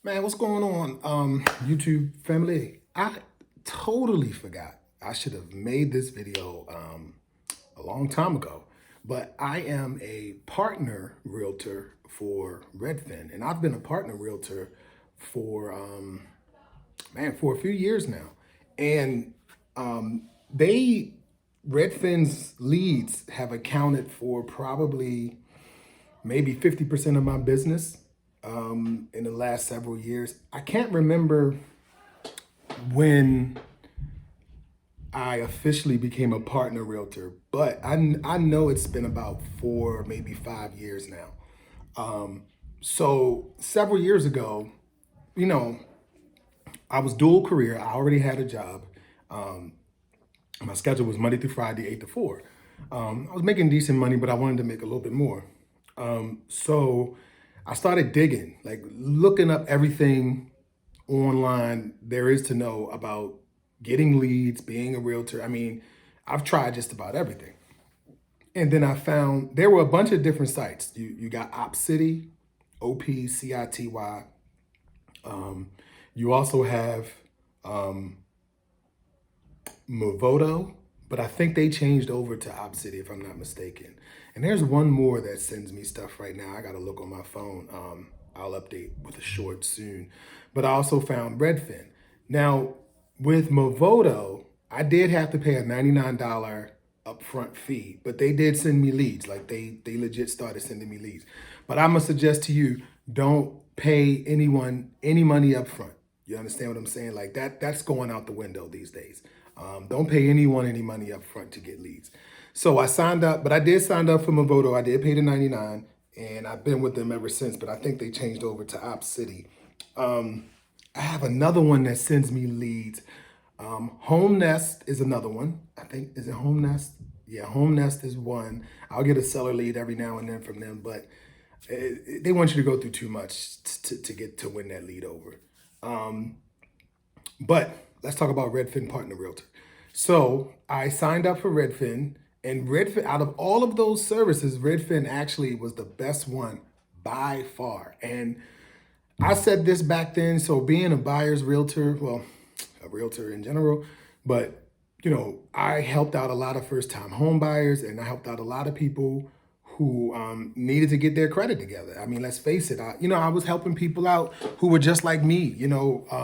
Man, what's going on, YouTube family? I totally forgot. I should have made this video a long time ago, but I am a partner realtor for Redfin, and I've been a partner realtor for for a few years now. And they Redfin's leads have accounted for probably maybe 50% of my business in the last several years. I can't remember when I officially became a partner realtor, but I know it's been about 4, maybe 5 years now. So several years ago, you know, I was dual career. I already had a job. My schedule was Monday through Friday, 8 to 4. I was making decent money, but I wanted to make a little bit more. So I started digging, like looking up everything online there is to know about getting leads, being a realtor. I mean, I've tried just about everything. And then I found there were a bunch of different sites. You got OpCity, OPCITY. You also have Movoto, but I think they changed over to OpCity if I'm not mistaken. And there's one more that sends me stuff right now. I got to look on my phone. I'll update with a short soon. But I also found Redfin. Now, with Movoto, I did have to pay a $99 upfront fee, but they did send me leads. Like they legit started sending me leads. But I'm gonna suggest to you, don't pay anyone any money up front. You understand what I'm saying? Like that's going out the window these days. Don't pay anyone any money up front to get leads. So I signed up, but I did sign up for Movoto. I did pay the 99 and I've been with them ever since, but I think they changed over to OpCity. I have another one that sends me leads. Home Nest is another one. I think, is it Home Nest? Yeah, Home Nest is one. I'll get a seller lead every now and then from them, but they want you to go through too much to get to win that lead over. But let's talk about Redfin Partner Realtor. So I signed up for Redfin, and Redfin, out of all of those services, Redfin actually was the best one by far. And I said this back then. So being a buyer's realtor, well, a realtor in general, but I helped out a lot of first-time home buyers, and I helped out a lot of people who needed to get their credit together. I mean, let's face it. I was helping people out who were just like me.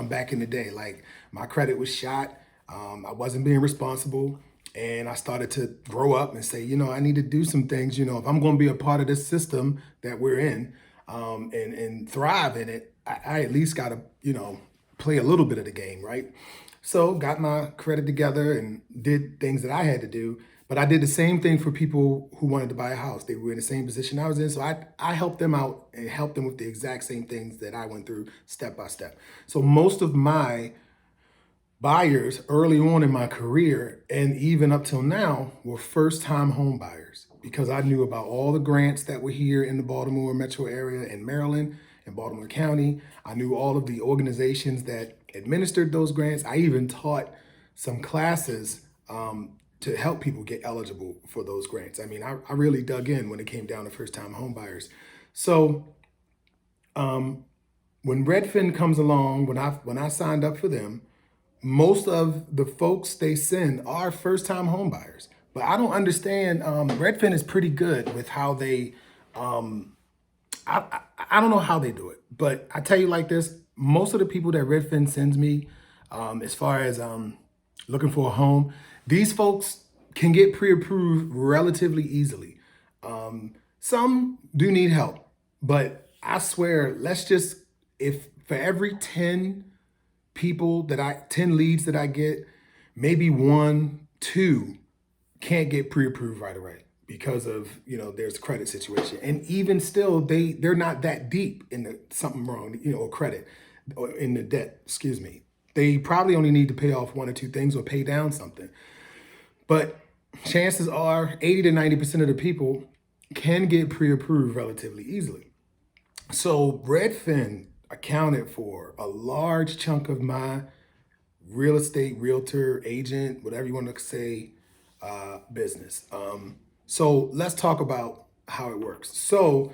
Back in the day, like my credit was shot. I wasn't being responsible, and I started to grow up and say, I need to do some things. If I'm going to be a part of this system that we're in, and thrive in it, I at least got to, play a little bit of the game, right? So got my credit together and did things that I had to do. But I did the same thing for people who wanted to buy a house. They were in the same position I was in. So I helped them out and helped them with the exact same things that I went through step by step. So most of my buyers early on in my career and even up till now were first-time home buyers because I knew about all the grants that were here in the Baltimore metro area in Maryland and Baltimore County. I knew all of the organizations that administered those grants. I even taught some classes to help people get eligible for those grants. I mean, I really dug in when it came down to first-time home buyers. So when Redfin comes along, when I signed up for them, most of the folks they send are first-time home buyers. But I don't understand. Redfin is pretty good with how they. I don't know how they do it, but I tell you like this: most of the people that Redfin sends me, as far as looking for a home, these folks can get pre-approved relatively easily. Some do need help, but I swear, let's just if for every 10 leads that I get, maybe 1, 2 can't get pre-approved right away because of, there's a credit situation. And even still, they're not that deep in the something wrong, or credit or in the debt, excuse me. They probably only need to pay off 1 or 2 things or pay down something. But chances are 80 to 90% of the people can get pre-approved relatively easily. So Redfin accounted for a large chunk of my real estate, realtor, agent, whatever you want to say, business. So let's talk about how it works. So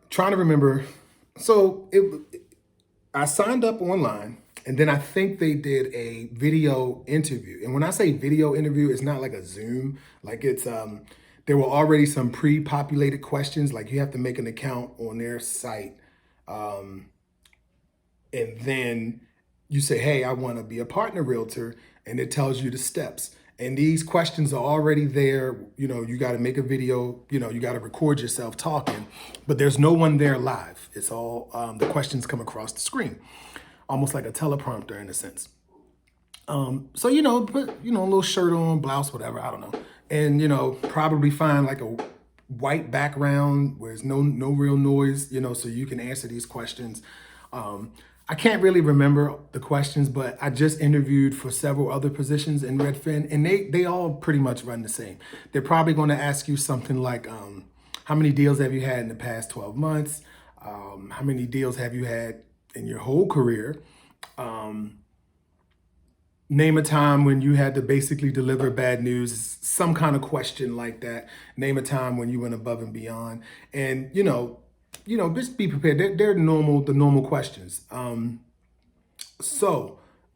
trying to remember, so I signed up online, and then I think they did a video interview. And when I say video interview, it's not like a Zoom. Like there were already some pre-populated questions. Like you have to make an account on their site, um, and then you say, "Hey, I want to be a partner realtor," and it tells you the steps. And these questions are already there. You know, you got to make a video. You know, you got to record yourself talking, but there's no one there live. It's all the questions come across the screen, almost like a teleprompter in a sense. So you know, put a little shirt on, blouse, whatever. I don't know, and you know, probably find like a white background where there's no real noise. You know, so you can answer these questions. I can't really remember the questions, but I just interviewed for several other positions in Redfin, and they all pretty much run the same. They're probably going to ask you something like, how many deals have you had in the past 12 months? How many deals have you had in your whole career? Name a time when you had to basically deliver bad news, some kind of question like that. Name a time when you went above and beyond, and just be prepared. They're the normal questions.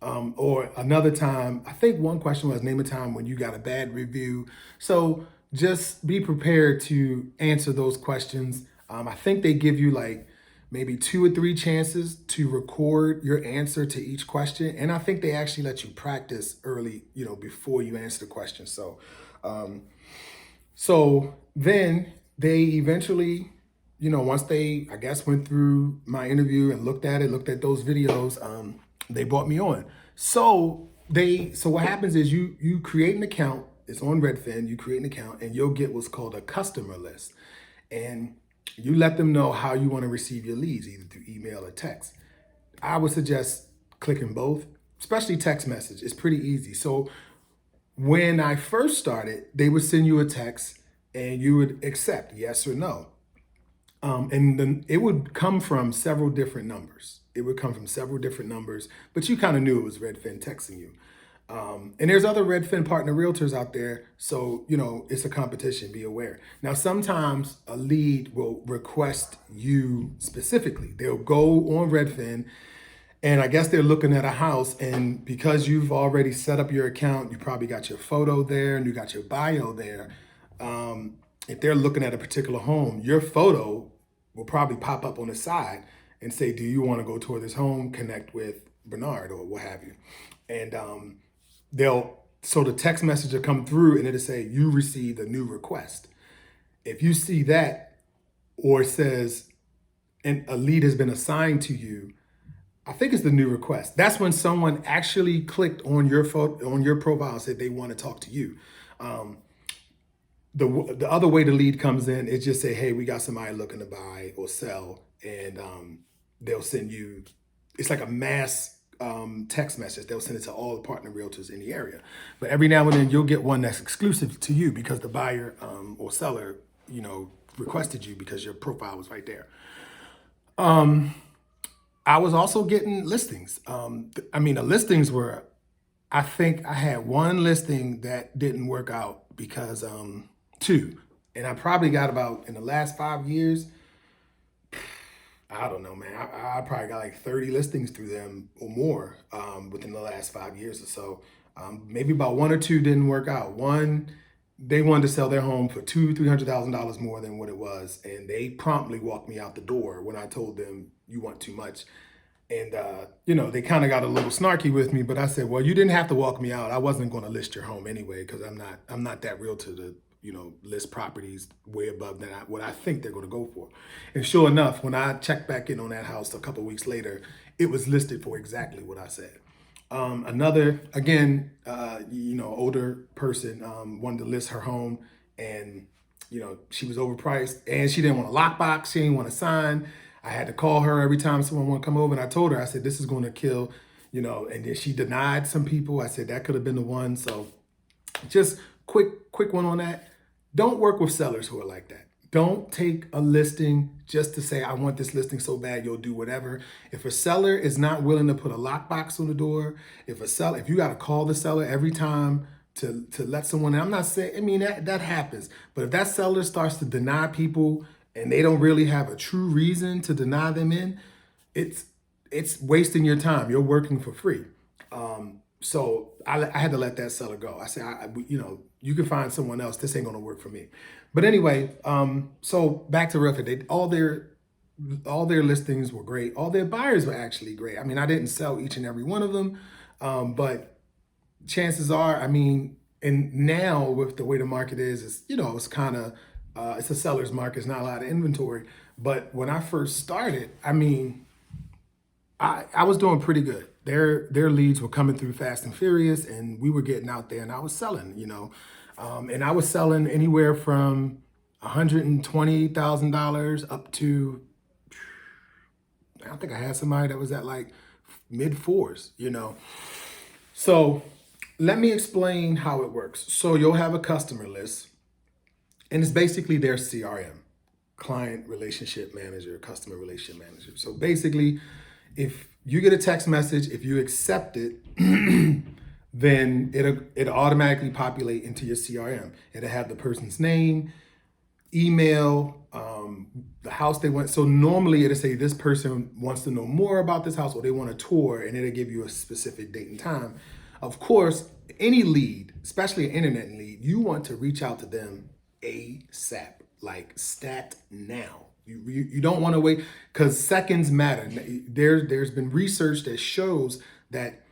Or another time, I think one question was name a time when you got a bad review. So just be prepared to answer those questions. I think they give you like maybe 2 or 3 chances to record your answer to each question. And I think they actually let you practice early, before you answer the question. So then they eventually, once they, I guess, went through my interview and looked at those videos, they brought me on. So what happens is you create an account. It's on Redfin. You create an account and you'll get what's called a customer list, and you let them know how you want to receive your leads, either through email or text. I would suggest clicking both, especially text message. It's pretty easy. So when I first started, they would send you a text and you would accept yes or no. And then it would come from several different numbers. But you kind of knew it was Redfin texting you. And there's other Redfin partner realtors out there. So, it's a competition, be aware. Now, sometimes a lead will request you specifically. They'll go on Redfin and I guess they're looking at a house, and because you've already set up your account, you probably got your photo there and you got your bio there. If they're looking at a particular home, your photo will probably pop up on the side and say, "Do you want to go tour this home? Connect with Bernard," or what have you. And so the text message will come through and it'll say, "You received a new request." If you see that, or it says, and a lead has been assigned to you, I think it's the new request. That's when someone actually clicked on your photo, on your profile, and said they want to talk to you. Um, the other way the lead comes in is just say, "Hey, we got somebody looking to buy or sell," and they'll send you. It's like a mass text message. They'll send it to all the partner realtors in the area. But every now and then you'll get one that's exclusive to you because the buyer or seller, requested you because your profile was right there. I was also getting listings. The listings were, I think I had one listing that didn't work out because two. And I probably got about, in the last 5 years, I don't know, man. I probably got like 30 listings through them or more within the last 5 years or so. Maybe about one or two didn't work out. One, they wanted to sell their home for $300,000 more than what it was, and they promptly walked me out the door when I told them, "You want too much." And they kind of got a little snarky with me, but I said, "Well, you didn't have to walk me out. I wasn't going to list your home anyway because I'm not that realtor to list properties way above what I think they're going to go for." And sure enough, when I checked back in on that house a couple of weeks later, it was listed for exactly what I said. Another, again, older person wanted to list her home, and she was overpriced, and she didn't want a lockbox. She didn't want to sign. I had to call her every time someone wanted to come over, and I told her, I said, "This is going to kill," and then she denied some people. I said that could have been the one. So just quick one on that. Don't work with sellers who are like that. Don't take a listing just to say, "I want this listing so bad," you'll do whatever. If a seller is not willing to put a lockbox on the door, if you got to call the seller every time to let someone in, I'm not saying, that happens. But if that seller starts to deny people and they don't really have a true reason to deny them in, it's it's wasting your time. You're working for free. So I had to let that seller go. I said, you can find someone else. This ain't gonna work for me. But anyway, so back to Redfin. All their listings were great. All their buyers were actually great. I mean, I didn't sell each and every one of them, but chances are, I mean, and now with the way the market is, it's kind of it's a seller's market. It's not a lot of inventory. But when I first started, I mean, I was doing pretty good. Their leads were coming through fast and furious, and we were getting out there, and I was selling, and I was selling anywhere from $120,000 up to, I think I had somebody that was at like mid fours. So let me explain how it works. So you'll have a customer list, and it's basically their CRM, client relationship manager, customer relationship manager. So basically, if you get a text message, if you accept it, then it'll automatically populate into your CRM. It'll have the person's name, email, the house they went. So normally it'll say this person wants to know more about this house, or they want a tour, and it'll give you a specific date and time. Of course, any lead, especially an internet lead, you want to reach out to them ASAP, like stat now. You don't want to wait, because seconds matter. There's been research that shows that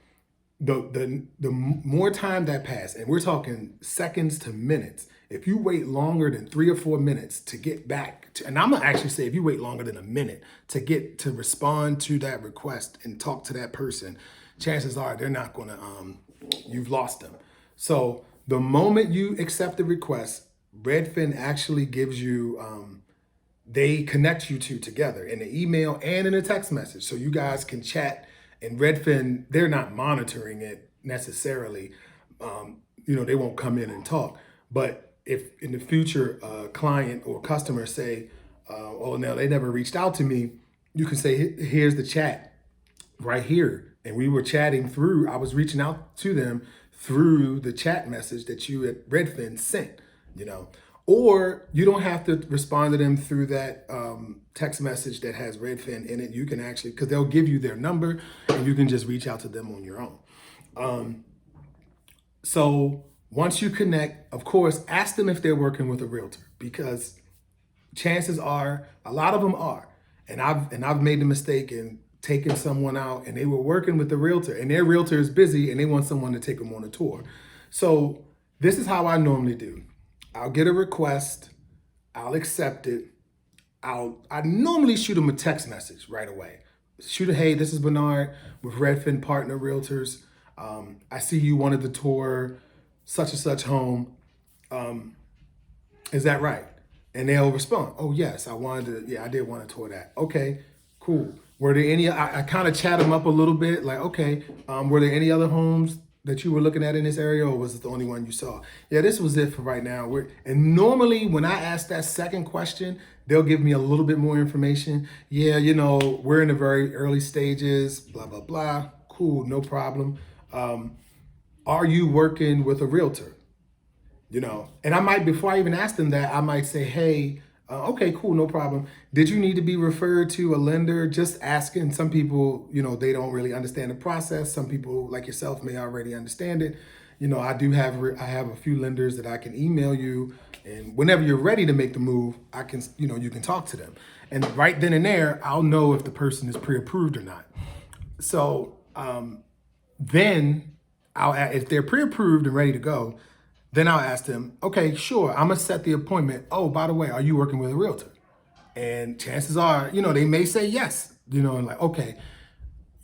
the more time that passes, and we're talking seconds to minutes, if you wait longer than 3 or 4 minutes to get back to, and I'm gonna actually say if you wait longer than a minute to respond to that request and talk to that person, chances are they're not gonna, you've lost them. So the moment you accept the request, Redfin actually gives you, they connect you two together in an email and in a text message. So you guys can chat. And Redfin, they're not monitoring it necessarily. They won't come in and talk. But if in the future a client or customer say, oh, no, they never reached out to me, you can say, here's the chat right here. And we were chatting through, I was reaching out to them through the chat message that you at Redfin sent, Or you don't have to respond to them through that text message that has Redfin in it. You can actually, because they'll give you their number, and you can just reach out to them on your own. So once you connect, of course, ask them if they're working with a realtor, because chances are a lot of them are. And I've made the mistake in taking someone out, and they were working with the realtor, and their realtor is busy, and they want someone to take them on a tour. So this is how I normally do. I'll get a request, I'll accept it. I normally shoot them a text message right away. Hey, this is Bernard with Redfin Partner Realtors. I see you wanted to tour such and such home. Is that right? And they'll respond, oh yes, I did want to tour that. Okay, cool. Were there any, I kind of chat them up a little bit, like, okay, were there any other homes that you were looking at in this area, or was it the only one you saw? Yeah, this was it for right now. And normally when I ask that second question, they'll give me a little bit more information. Yeah, we're in the very early stages, blah, blah, blah. Cool, no problem. Are you working with a realtor? And I might, before I even ask them that, I might say, hey, okay, cool, no problem. Did you need to be referred to a lender? Just asking. Some people, they don't really understand the process. Some people like yourself may already understand it. I have a few lenders that I can email you, and whenever you're ready to make the move, I can, you can talk to them. And right then and there, I'll know if the person is pre-approved or not. So then if they're pre-approved and ready to go, then I'll ask them, okay, sure, I'm gonna set the appointment. Oh, by the way, are you working with a realtor? And chances are, they may say yes, and like, okay,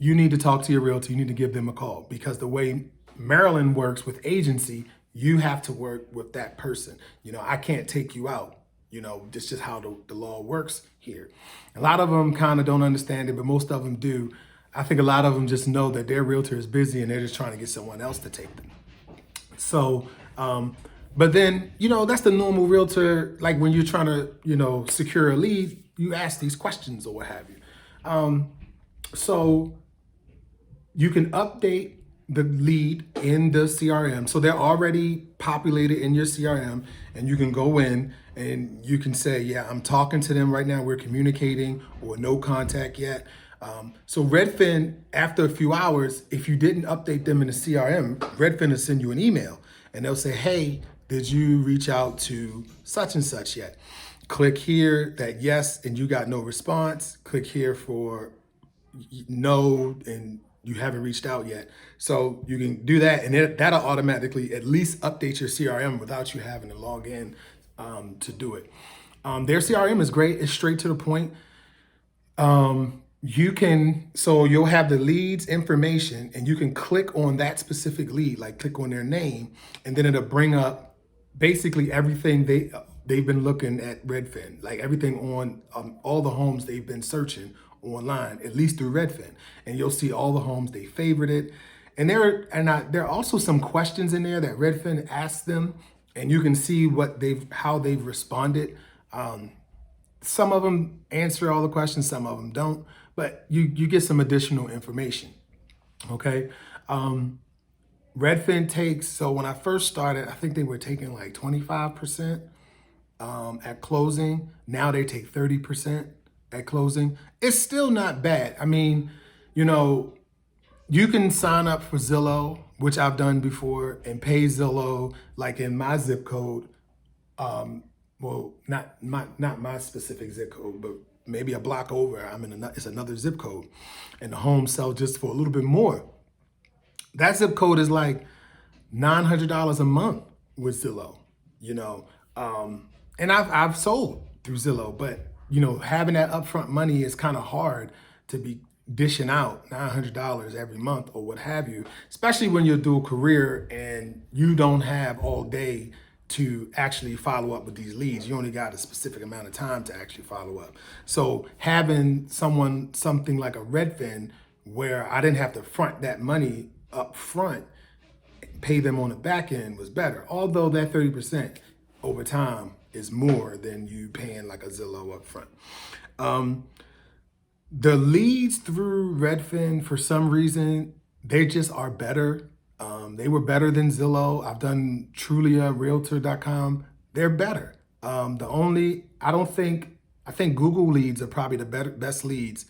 you need to talk to your realtor, you need to give them a call, because the way Maryland works with agency, you have to work with that person. I can't take you out. That's just how the law works here. A lot of them kind of don't understand it, but most of them do. I think a lot of them just know that their realtor is busy and they're just trying to get someone else to take them. So, but then, that's the normal realtor, like when you're trying to, secure a lead, you ask these questions or what have you. So you can update the lead in the CRM. So they're already populated in your CRM, and you can go in and you can say, yeah, I'm talking to them right now. We're communicating, or no contact yet. So Redfin, after a few hours, if you didn't update them in the CRM, Redfin will send you an email and they'll say, hey, did you reach out to such and such yet? Click here that yes, and you got no response. Click here for no, and you haven't reached out yet. So you can do that, and that'll automatically at least update your CRM without you having to log in to do it. Their CRM is great. It's straight to the point. You can, so you'll have the leads information and you can click on that specific lead, like click on their name, and then it'll bring up basically everything they've been looking at Redfin, like everything on all the homes they've been searching online, at least through Redfin. And you'll see all the homes they favorited. And there are also some questions in there that Redfin asks them, and you can see how they've responded. Some of them answer all the questions, some of them don't, but you get some additional information. Okay. Redfin takes, so when I first started, I think they were taking like 25% at closing. Now they take 30% at closing. It's still not bad. I mean, you know, you can sign up for Zillow, which I've done before, and pay Zillow like in my zip code. Well, not my specific zip code, but maybe a block over. It's another zip code, and the home sell just for a little bit more. That zip code is like $900 a month with Zillow, you know. And I've sold through Zillow, but you know, having that upfront money is kind of hard to be dishing out $900 every month or what have you, especially when you're dual career and you don't have all day to actually follow up with these leads. You only got a specific amount of time to actually follow up. So having something like a Redfin where I didn't have to front that money up front, pay them on the back end was better. Although that 30% over time is more than you paying like a Zillow up front. The leads through Redfin, for some reason, they just are better. They were better than Zillow. I've done Realtor.com. They're better. I think Google leads are probably the best leads.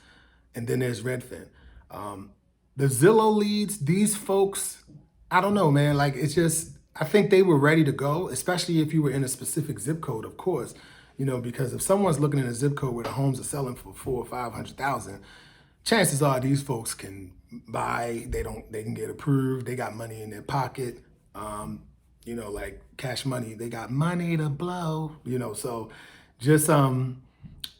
And then there's Redfin. The Zillow leads, these folks, I don't know, man. Like, it's just, I think they were ready to go, especially if you were in a specific zip code, of course. You know, because if someone's looking in a zip code where the homes are selling for 400,000 or 500,000, chances are these folks can buy. They can get approved. They got money in their pocket. You know, like cash money. They got money to blow. You know, so just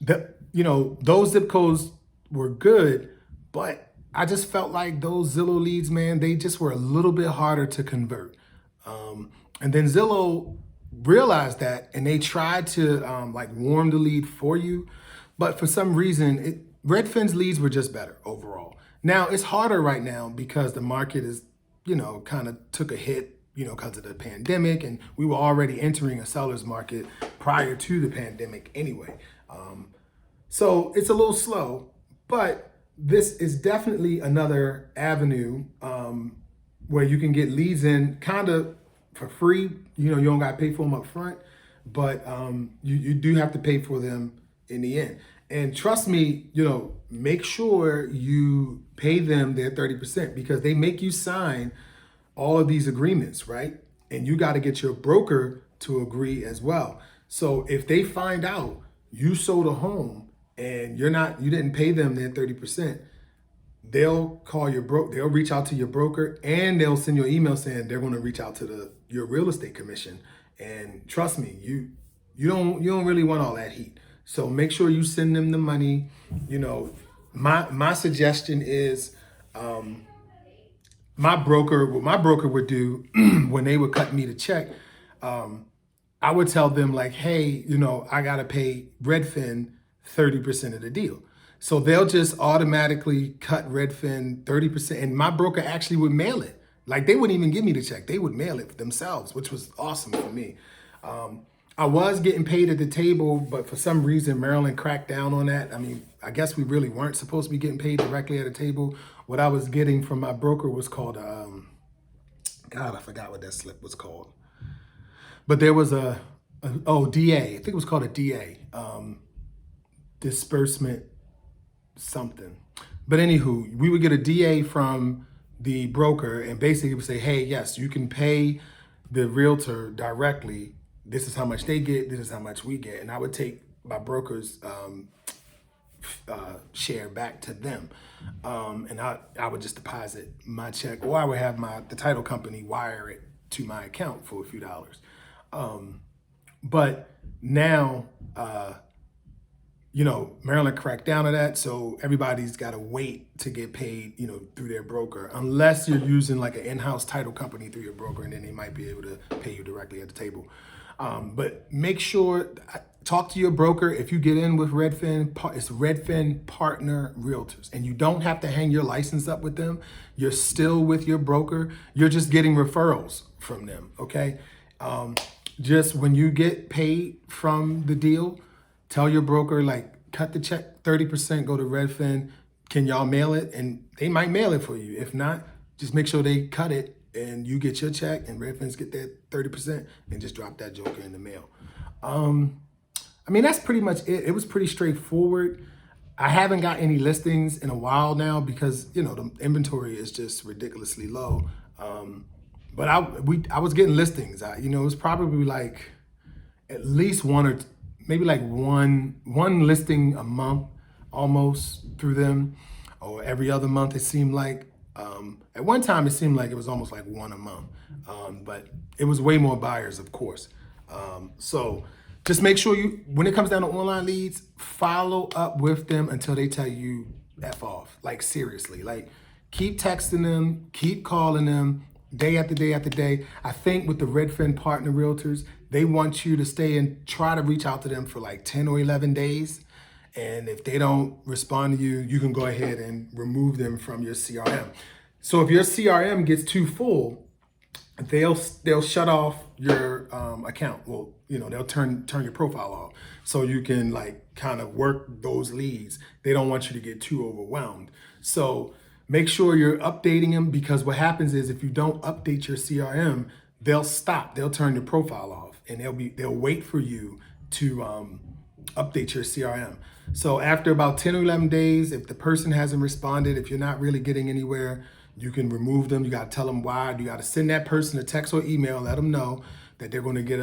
those zip codes were good, but I just felt like those Zillow leads, man, they just were a little bit harder to convert. And then Zillow realized that, and they tried to like warm the lead for you, but for some reason, Redfin's leads were just better overall. Now it's harder right now because the market is, you know, kind of took a hit, you know, because of the pandemic, and we were already entering a seller's market prior to the pandemic anyway. So it's a little slow, but this is definitely another avenue where you can get leads in kind of for free. You know, you don't got to pay for them up front, but you do have to pay for them in the end. And trust me, you know, make sure you pay them their 30% because they make you sign all of these agreements, right? And you got to get your broker to agree as well. So if they find out you sold a home and you didn't pay them their 30%, they'll call they'll reach out to your broker, and they'll send you an email saying they're going to reach out to your real estate commission. And trust me, you don't really want all that heat. So make sure you send them the money. You know, my suggestion is what my broker would do when they would cut me the check, I would tell them like, hey, you know, I got to pay Redfin 30% of the deal. So they'll just automatically cut Redfin 30%. And my broker actually would mail it. Like, they wouldn't even give me the check. They would mail it themselves, which was awesome for me. I was getting paid at the table, but for some reason, Maryland cracked down on that. I mean, I guess we really weren't supposed to be getting paid directly at the table. What I was getting from my broker was called, God, I forgot what that slip was called. But there was DA. I think it was called a DA, disbursement something. But anywho, we would get a DA from the broker and basically would say, hey, yes, you can pay the realtor directly. This is how much they get. This is how much we get. And I would take my broker's share back to them. And I would just deposit my check, or I would have the title company wire it to my account for a few dollars. But now, Maryland cracked down on that, so everybody's got to wait to get paid, through their broker, unless you're using like an in-house title company through your broker, and then they might be able to pay you directly at the table. But make sure, talk to your broker. If you get in with Redfin, it's Redfin Partner Realtors, and you don't have to hang your license up with them. You're still with your broker. You're just getting referrals from them, okay? Just when you get paid from the deal, tell your broker, like, cut the check 30%, go to Redfin. Can y'all mail it? And they might mail it for you. If not, just make sure they cut it and you get your check and Redfin's get that 30% and just drop that joker in the mail. That's pretty much it. It was pretty straightforward. I haven't got any listings in a while now because, the inventory is just ridiculously low. But I was getting listings. It was probably like at least maybe like one listing a month almost through them, or every other month it seemed like. At one time it seemed like it was almost like one a month, but it was way more buyers, of course. So just make sure when it comes down to online leads, follow up with them until they tell you F off. Like, seriously, like, keep texting them, keep calling them day after day after day. I think with the Redfin Partner Realtors, they want you to stay and try to reach out to them for like 10 or 11 days. And if they don't respond to you, you can go ahead and remove them from your CRM. So if your CRM gets too full, they'll shut off your account. Well, they'll turn your profile off so you can like kind of work those leads. They don't want you to get too overwhelmed. So make sure you're updating them, because what happens is if you don't update your CRM, they'll stop. They'll turn your profile off, and they'll wait for you to update your CRM. So after about 10 or 11 days, if the person hasn't responded, if you're not really getting anywhere, you can remove them. You got to tell them why. You got to send that person a text or email, let them know that they're going to get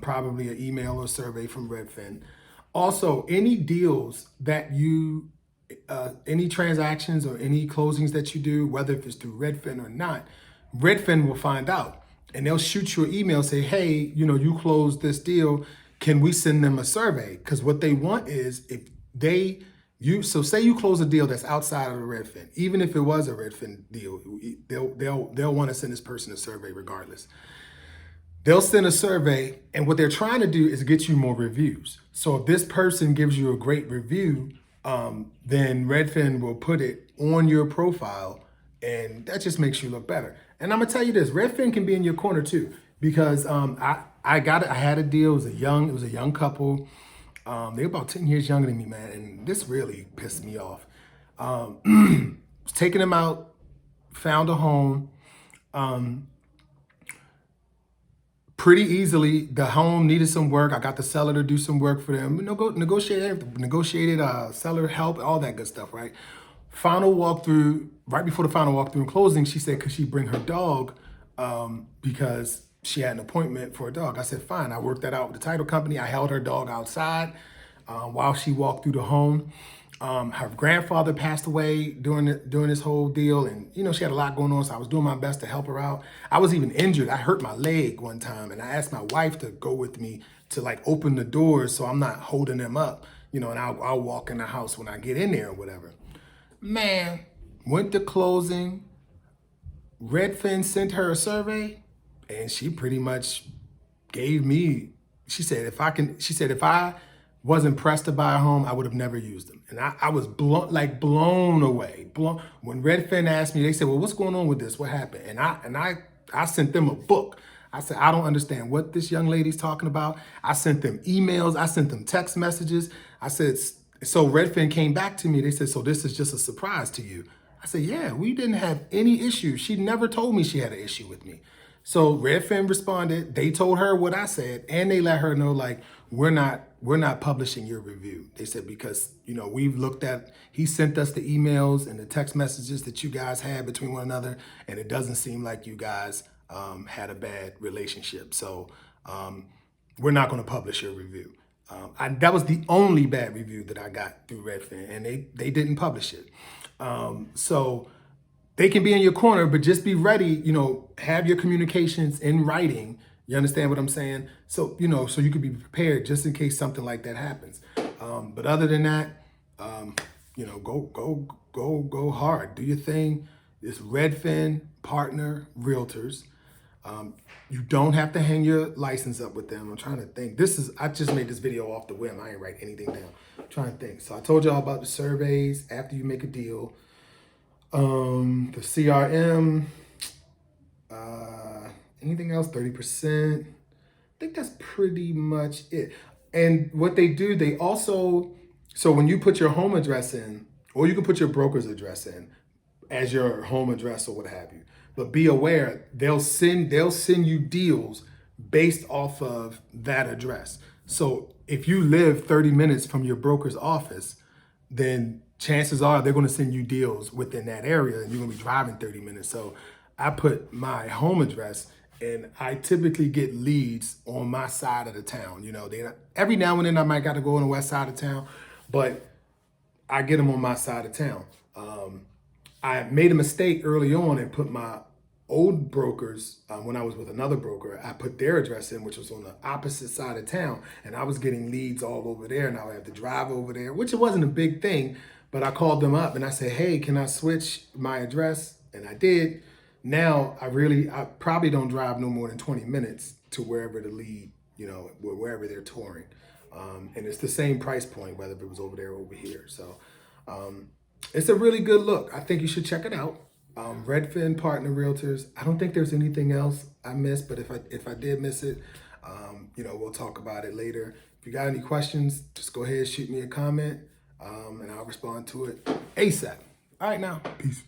probably an email or survey from Redfin. Also, any deals that any transactions or any closings that you do, whether if it's through Redfin or not, Redfin will find out and they'll shoot you an email, say, hey, you closed this deal. Can we send them a survey? Because what they want is so say you close a deal that's outside of the Redfin, even if it was a Redfin deal, they'll want to send this person a survey regardless. They'll send a survey, and what they're trying to do is get you more reviews. So if this person gives you a great review, then Redfin will put it on your profile, and that just makes you look better. And I'm gonna tell you this, Redfin can be in your corner too, because I had a deal. It was a young couple. They're about 10 years younger than me, man, and this really pissed me off. Was taking them out, found a home. Pretty easily, the home needed some work. I got the seller to do some work for them. Negotiated seller help, all that good stuff, right? Final walkthrough, right before the final walkthrough and closing, she said, could she bring her dog because she had an appointment for a dog. I said, fine. I worked that out with the title company. I held her dog outside while she walked through the home. Her grandfather passed away during this whole deal, and she had a lot going on, so I was doing my best to help her out. I was even injured. I hurt my leg one time, and I asked my wife to go with me to like open the doors so I'm not holding them up, and I'll walk in the house when I get in there or whatever. Man, went to closing. Redfin sent her a survey, and she pretty much gave me, she said, if I wasn't pressed to buy a home, I would have never used them. And I was blown away. When Redfin asked me, they said, well, what's going on with this? What happened? And I sent them a book. I said, I don't understand what this young lady's talking about. I sent them emails. I sent them text messages. I said, so Redfin came back to me. They said, so this is just a surprise to you? I said, yeah, we didn't have any issue. She never told me she had an issue with me. So Redfin responded. They told her what I said, and they let her know like we're not publishing your review. They said because we've looked at. He sent us the emails and the text messages that you guys had between one another, and it doesn't seem like you guys had a bad relationship. So we're not going to publish your review. That was the only bad review that I got through Redfin, and they didn't publish it. So they can be in your corner, but just be ready, have your communications in writing. You understand what I'm saying? So, so you could be prepared just in case something like that happens. But other than that, go hard. Do your thing. It's Redfin Partner Realtors. You don't have to hang your license up with them. I'm trying to think. I just made this video off the whim. I ain't write anything down. I'm trying to think. So I told y'all about the surveys after you make a deal. The CRM, anything else, 30%. I think that's pretty much it. And what they do, they also, so when you put your home address in, or you can put your broker's address in as your home address or what have you. But be aware, they'll send you deals based off of that address. So if you live 30 minutes from your broker's office, then chances are they're going to send you deals within that area and you're going to be driving 30 minutes. So I put my home address and I typically get leads on my side of the town. Every now and then I might got to go on the west side of town, but I get them on my side of town. I made a mistake early on and put my old brokers, when I was with another broker, I put their address in, which was on the opposite side of town. And I was getting leads all over there and I would have to drive over there, which it wasn't a big thing. But I called them up and I said, hey, can I switch my address? And I did. Now I probably don't drive no more than 20 minutes to wherever the lead, wherever they're touring. And it's the same price point, whether it was over there or over here. So it's a really good look. I think you should check it out. Redfin Partner Realtors. I don't think there's anything else I missed, but if I did miss it, we'll talk about it later. If you got any questions, just go ahead, shoot me a comment, and I'll respond to it ASAP. All right, now, peace.